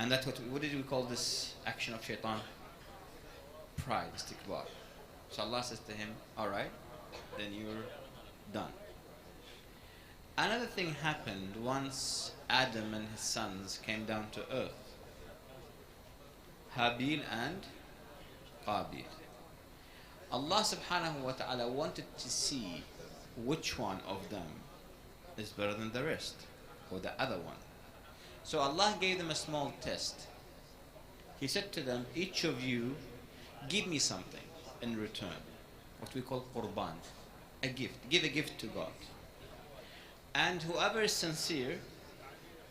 And that's what did we call this action of shaitan? Pride, istikbar. So Allah says to him, alright, then you're done. Another thing happened once Adam and his sons came down to earth. Habil and Qabil. Allah subhanahu wa ta'ala wanted to see which one of them is better than the rest, or the other one. So Allah gave them a small test. He said to them, each of you give me something in return, what we call qurban, a gift. Give a gift to God. And whoever is sincere,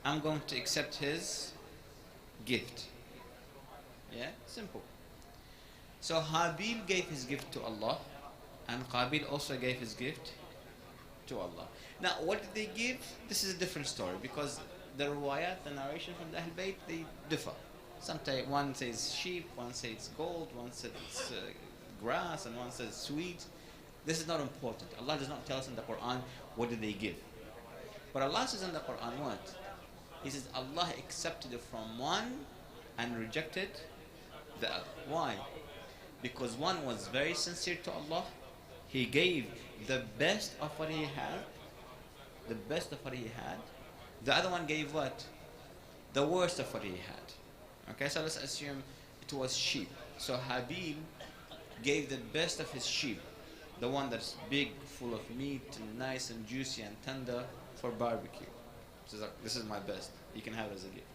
I'm going to accept his gift. Yeah, simple. So Habil gave his gift to Allah, and Qabil also gave his gift to Allah. Now, what did they give? This is a different story, because the riwayat, the narration from the Ahl Bayt, they differ. Sometimes one says sheep, one says gold, one says grass, and one says sweet. This is not important. Allah does not tell us in the Quran what did they give. But Allah says in the Quran what? He says Allah accepted it from one and rejected the other. Why? Because one was very sincere to Allah. He gave the best of what he had. The best of what he had. The other one gave what? The worst of what he had. Okay, so let's assume it was sheep. So Habil gave the best of his sheep. The one that's big, full of meat, and nice and juicy and tender for barbecue. So like, this is my best. You can have it as a gift.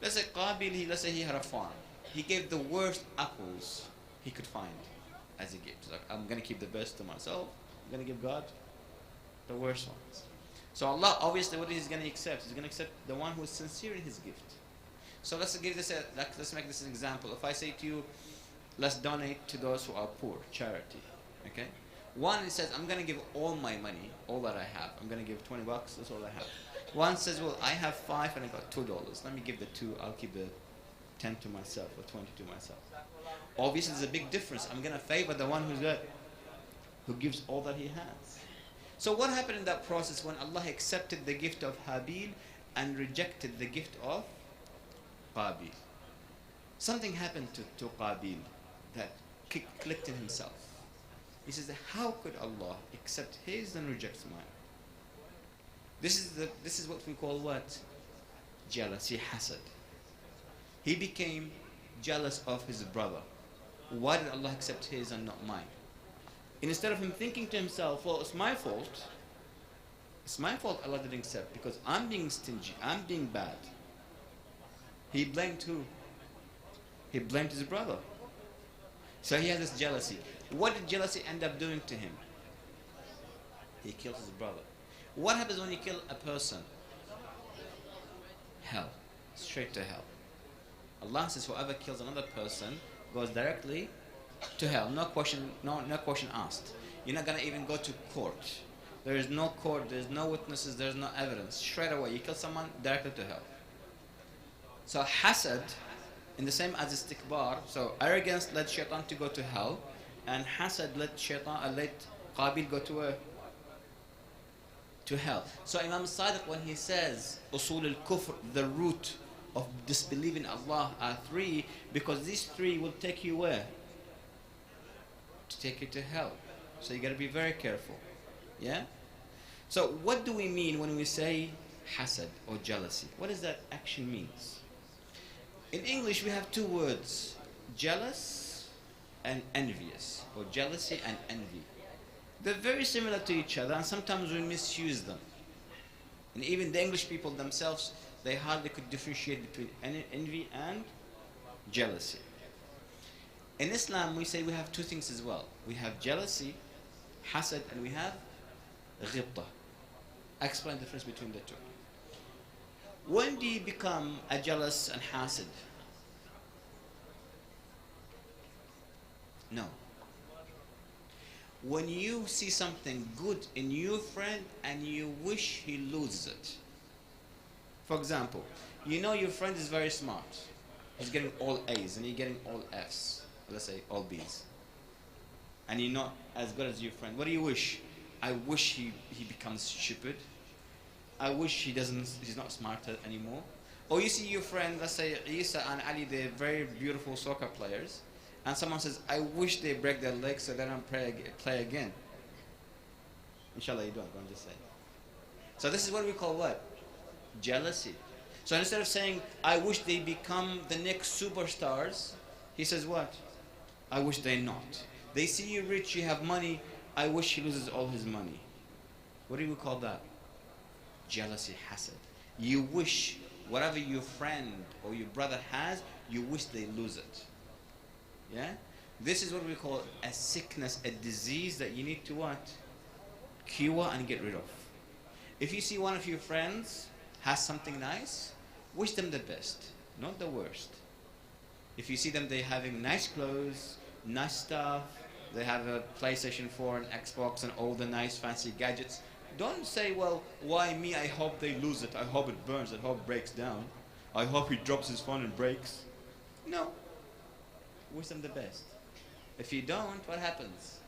Let's say Qabil, let's say he had a farm. He gave the worst apples he could find as a gift. So like, I'm going to keep the best to myself. I'm going to give God the worst ones. So Allah, obviously, what He's going to accept? He's going to accept the one who is sincere in his gift. So let's give this let's make this an example. If I say to you, let's donate to those who are poor, charity. Okay? One says, I'm going to give all my money, all that I have. I'm going to give $20, that's all I have. One says, well, I have 5 and I got $2. Let me give the 2, I'll keep the 10 to myself or 20 to myself. Obviously, there's a big difference. I'm going to favor the one who gives all that he has. So what happened in that process when Allah accepted the gift of Habil and rejected the gift of Qabil? Something happened to Qabil that clicked in himself. He says, how could Allah accept his and reject mine? This is what we call what? Jealousy, hasad. He became jealous of his brother. Why did Allah accept his and not mine? And instead of him thinking to himself, well, it's my fault. It's my fault Allah didn't accept because I'm being stingy, I'm being bad. He blamed who? He blamed his brother. So he has this jealousy. What did jealousy end up doing to him? He killed his brother. What happens when you kill a person? Hell. Straight to hell. Allah says whoever kills another person goes directly to hell. No question asked. You're not going to even go to court. There is no court, there is no witnesses, there is no evidence. Straight away, you kill someone, directly to hell. So hasad, in the same as istikbar, so arrogance led shaitan to go to hell, and hasad led Qabil go to hell. So Imam Sadiq, when he says usul al-kufr, the root of disbelieving Allah are 3, because these 3 will take you where? To take you to hell. So you got to be very careful. Yeah? So what do we mean when we say hasad or jealousy? What does that action means? In English we have 2 words, jealous and envious, or jealousy and envy. They're very similar to each other, and sometimes we misuse them. And even the English people themselves, they hardly could differentiate between envy and jealousy. In Islam, we say we have 2 things as well. We have jealousy, hasad, and we have ghibta. I explain the difference between the 2. When do you become a jealous and hasad? No. When you see something good in your friend and you wish he loses it. For example, you know your friend is very smart. He's getting all A's and you're getting all F's. Let's say all B's. And you're not as good as your friend. What do you wish? I wish he becomes stupid. I wish he's not smarter anymore. Or you see your friend, let's say Isa and Ali, they're very beautiful soccer players, and someone says, I wish they break their legs so they don't play again. Inshallah you don't, I'm just saying. So this is what we call what? Jealousy. So instead of saying, I wish they become the next superstars, he says what? I wish they're not. They see you rich, you have money, I wish he loses all his money. What do we call that? Jealousy, hasad. You wish whatever your friend or your brother has, you wish they lose it. Yeah? This is what we call a sickness, a disease that you need to what? Cure and get rid of. If you see one of your friends has something nice, wish them the best, not the worst. If you see them, they're having nice clothes, nice stuff, they have a PlayStation 4 and Xbox and all the nice fancy gadgets, don't say, well, why me? I hope they lose it. I hope it burns. I hope it breaks down. I hope he drops his phone and breaks. No. Wish them the best. If you don't, what happens?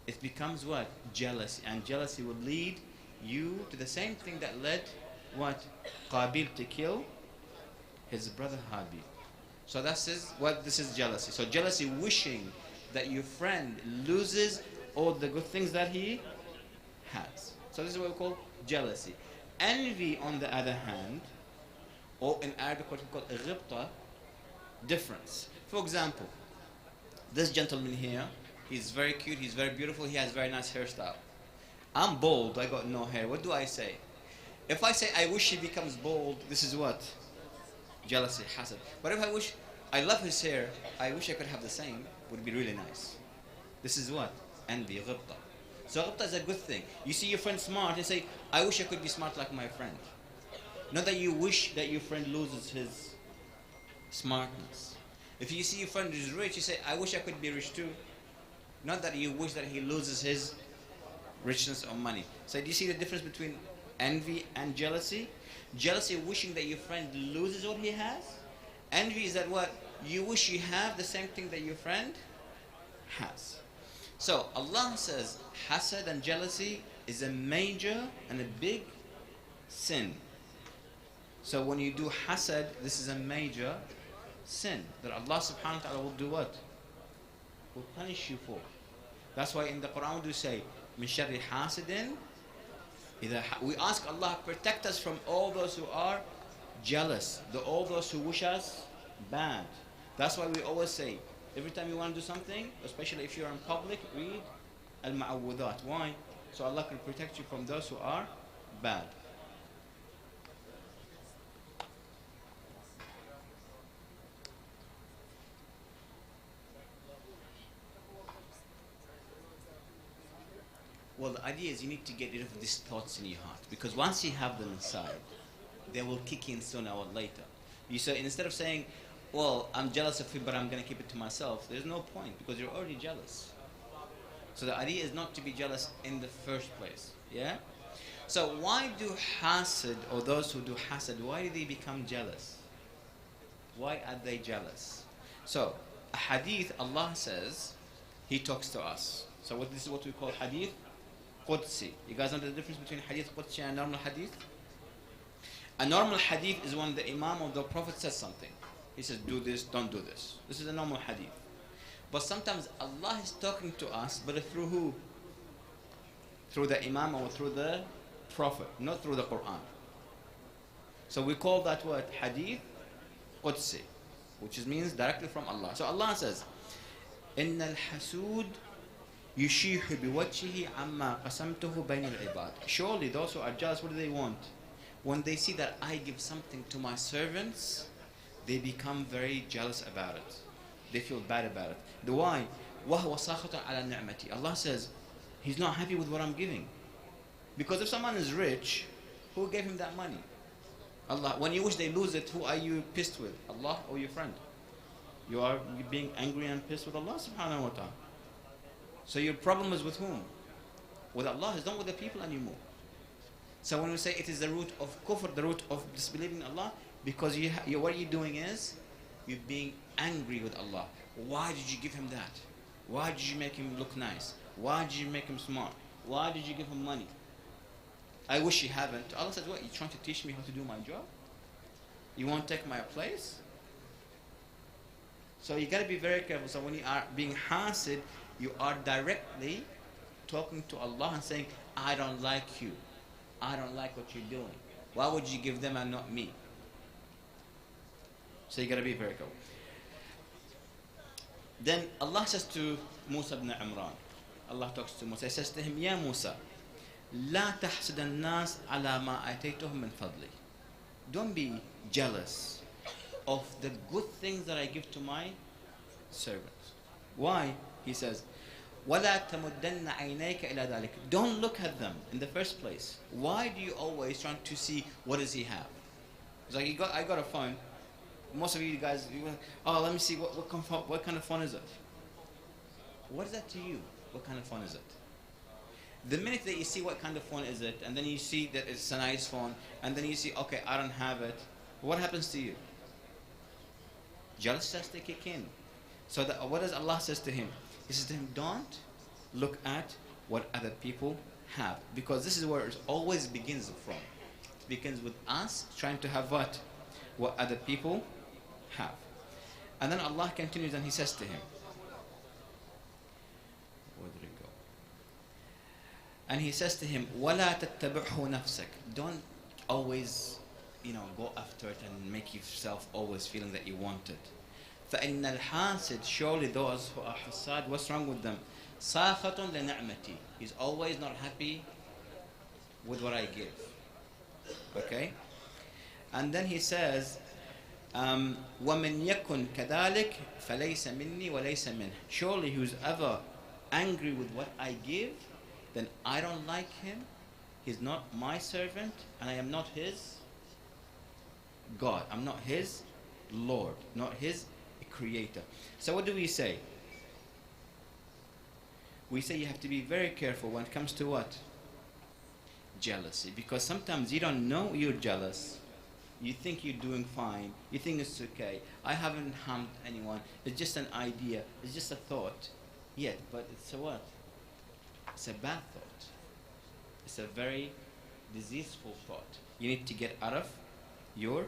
It becomes what? Jealousy. And jealousy will lead you to the same thing that led what? Qabil to kill his brother Habil. So this is jealousy. So jealousy, wishing that your friend loses all the good things that he has. So this is what we call jealousy. Envy, on the other hand, or in Arabic what we call ghibta, difference. For example, this gentleman here, he's very cute, he's very beautiful, he has very nice hairstyle. I'm bald, I got no hair. What do I say? If I say I wish he becomes bald, this is what? Jealousy, hasad. But if I wish, I love his hair, I wish I could have the same, would be really nice. This is what? Envy, ghibta. So ghibta is a good thing. You see your friend smart and say, I wish I could be smart like my friend. Not that you wish that your friend loses his smartness. If you see your friend is rich, you say, I wish I could be rich too. Not that you wish that he loses his richness or money. So do you see the difference between envy and jealousy? Jealousy, wishing that your friend loses what he has. Envy is that what? You wish you have the same thing that your friend has. So Allah says hasad and jealousy is a major and a big sin. So when you do hasad, this is a major sin that Allah subhanahu wa ta'ala will do what? Will punish you for. That's why in the Quran we do say, min sharri hasidin. We ask Allah protect us from all those who are jealous, all those who wish us bad. That's why we always say, every time you want to do something, especially if you're in public, read al-ma'awwadat. Why? So Allah can protect you from those who are bad. Well, the idea is you need to get rid of these thoughts in your heart, because once you have them inside, they will kick in sooner or later. You say, instead of saying, well, I'm jealous of you, but I'm going to keep it to myself, there's no point, because you're already jealous. So the idea is not to be jealous in the first place. Yeah? So why do hasad, or those who do hasad, why do they become jealous? Why are they jealous? So, a hadith, Allah says, He talks to us. So this is what we call hadith Qudsi. You guys know the difference between hadith Qudsi and normal hadith? A normal hadith is when the Imam or the Prophet says something. He says, do this, don't do this. This is a normal hadith. But sometimes Allah is talking to us, but through who? Through the Imam or through the Prophet, not through the Quran. So we call that word hadith Qudsi, which means directly from Allah. So Allah says, إِنَّ الْحَسُودِ يُشِيحُ بِوَجْهِهِ عَمَّا قَسَمْتُهُ بَيْنَ الْعِبَادِ. Surely those who are jealous, what do they want? When they see that I give something to my servants, they become very jealous about it. They feel bad about it. The why? وَهُوَ سَاخِطٌ عَلَى نِعْمَتِي. Allah says, He's not happy with what I'm giving. Because if someone is rich, who gave him that money? Allah. When you wish they lose it, who are you pissed with? Allah or your friend? You are being angry and pissed with Allah subhanahu wa ta'ala. So your problem is with whom? With Allah. It's not with the people anymore. So when we say it is the root of kufr, the root of disbelieving Allah, because what you're doing is, you're being angry with Allah. Why did you give him that? Why did you make him look nice? Why did you make him smart? Why did you give him money? I wish you haven't. Allah says, what, you're trying to teach me how to do my job? You won't take my place? So you got to be very careful. So when you are being hasid, you are directly talking to Allah and saying, I don't like you. I don't like what you're doing. Why would you give them and not me? So you got to be very careful. Then Allah says to Musa ibn Imran, Allah talks to Musa, He says to him, Ya Musa, لا تحسد الناس على ما آتيتهم من فضلي. Don't be jealous of the good things that I give to my servants. Why? He says, وَلَا تَمُدَّنَّ عَيْنَيْكَ إِلَى ذَلِكَ. Don't look at them in the first place. Why do you always try to see what does he have? It's like I got a phone. Most of you guys, let me see what kind of phone is it? What is that to you? What kind of phone is it? The minute that you see what kind of phone is it, and then you see that it's a nice phone, and then you see, okay, I don't have it, what happens to you? Jealousy starts to kick in. So what does Allah says to him? He says to him, don't look at what other people have. Because this is where it always begins from. It begins with us trying to have what? What other people have. And then Allah continues and He says to him, where did it go? And He says to him, وَلَا تَتَّبِعْهُ نَفْسَكَ. Don't always, go after it and make yourself always feeling that you want it. فَإِنَّ الْحَاسِدِ. Surely those who are hasad, what's wrong with them? سَاخَةٌ لِنَعْمَتِي. He's always not happy with what I give. Okay? And then He says, وَمَنْ يَكُنْ كَذَلِكَ فَلَيْسَ مِنِّي وَلَيْسَ مِنْهُ. Surely who's ever angry with what I give, then I don't like him, he's not my servant, and I am not his God. I'm not his Lord, not his creator. So what do we say? We say you have to be very careful when it comes to what? Jealousy. Because sometimes you don't know you're jealous. You think you're doing fine. You think it's okay. I haven't harmed anyone. It's just an idea. It's just a thought. Yet, but it's a what? It's a bad thought. It's a very diseaseful thought. You need to get out of your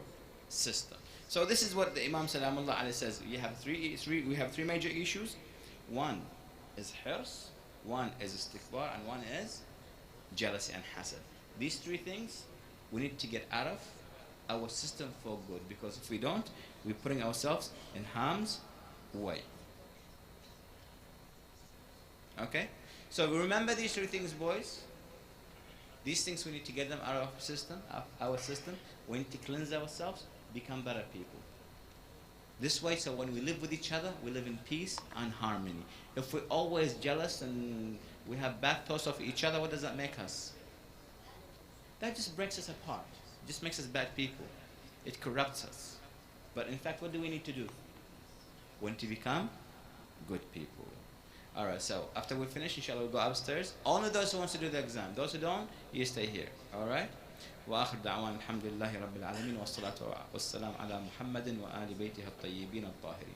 system. So this is what the Imam Salamullah alayhi says. We have three major issues. One is hirs, one is istikbar, and one is jealousy and hasad. These three things we need to get out of our system for good, because if we don't, we're putting ourselves in harm's way. Okay? So remember these three things, boys. These things we need to get them out of our system. We need to cleanse ourselves, become better people. This way, so when we live with each other, we live in peace and harmony. If we're always jealous and we have bad thoughts of each other, what does that make us? That just breaks us apart. It just makes us bad people. It corrupts us. But in fact, what do we need to do? We need to become good people. Alright, so after we finish, inshallah, we'll go upstairs. Only those who want to do the exam. Those who don't, you stay here. Alright? وآخر دعوان الحمد لله رب العالمين والصلاة والسلام على محمد وآل بيته الطيبين الطاهرين.